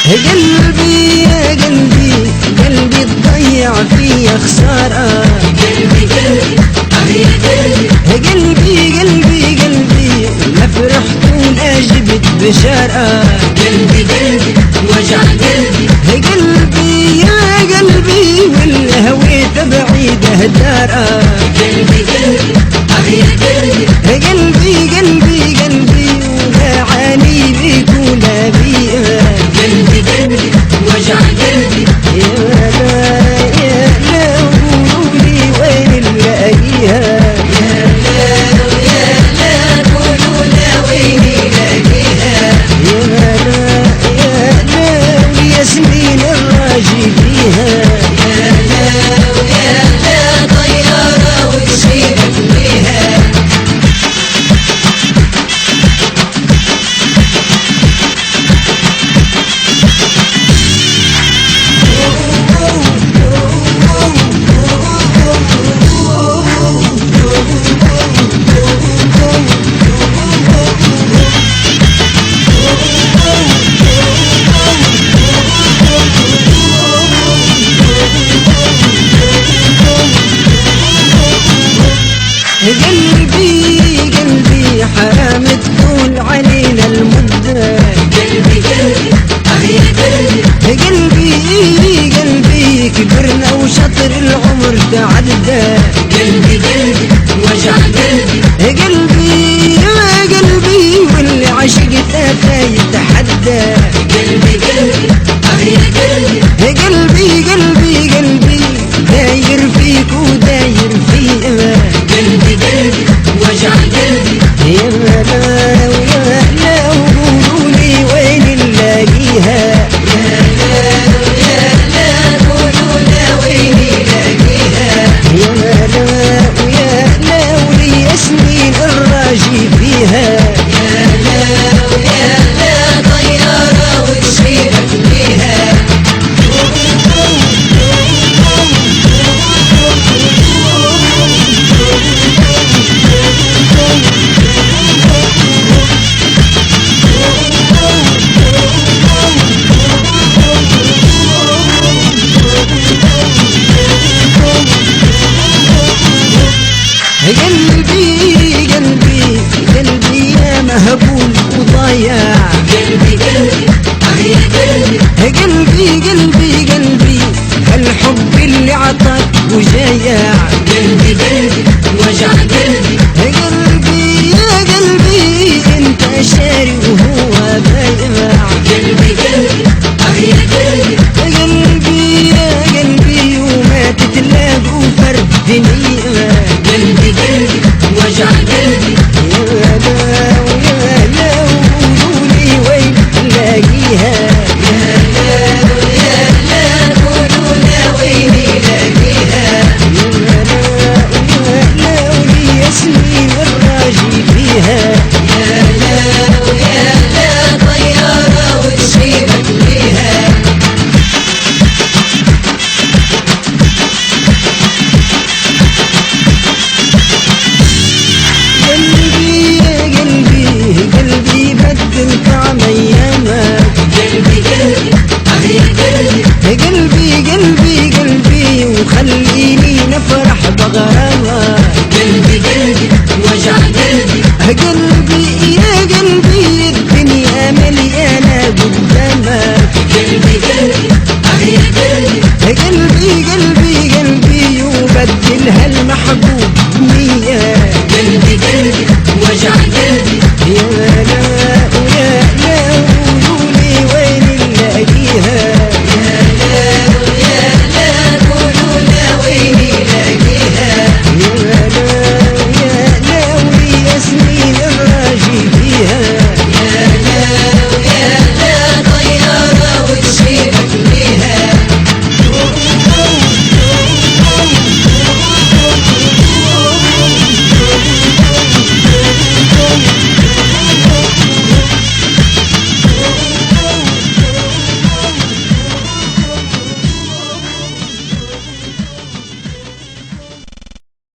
قلبي يا قلبي قلبي تضيع في خسارة. قلبي قلبي يا قلبي قلبي قلبي لا فرحت ولا جبت بشارة. قلبي قلبي وجع قلبي قلبي يا قلبي ولا هويت بعيده دارة. قلبي قلبي يا قلبي قلبي قلبي ولا عاني بيك ولا بيها. قلبي قلبي وجع قلبي يا لا قولولي وين نلاقيها. يا لا قولولا وين نلاقيها. يا لا وياسمين الراجي فيها. يا لا طيارة وتسيبك بيها. قلبي قلبي حرام تطول علينا المدة. قلبي قلبي قلبي قلبي كبرنا وشطر العمر تعدى. قلبي قلبي وجع قلبي قلبي يا قلبي واللي عشقته يتحدى. قلبي قلبي قلبي قلبي قلبي داير فيك وداير فيها. قلبي قلبي وجع قلبي يا لا وقولولي وين نلاقيها. يا لا قولولا وين نلاقيها. يا لا ولياسمين قلبي قلبي قلبي يا مهبول وضايع قلبي يا قلبي قلبي قلبي قلبي الحب اللي عطاك وجايع قلبي وجع قلبي قلبي يا قلبي انت شاري وهو بايع قلبي يا قلبي قلبي يا قلبي وما تتلاقوا فرد دنيا قلبي وجع قلبي يا لا ويا لا وقولولي وين نلاقيها يا لا قولوا لا وين يلاقيها يا لا ويا لا ولي ياسمين الراجي فيها يا لا طيارة وتجيبك بيها قلبي يا قلبي قلبي بدل طعم ايامك قلبي يا قلبي قلبي قلبي قلبي وخليني نفرح بغرامك قلبي وجع قلبي قلبي يا قلبي الدنيا مليانة قدامك قلبي يا قلبي قلبي قلبي قلبي وبدلها المحبوب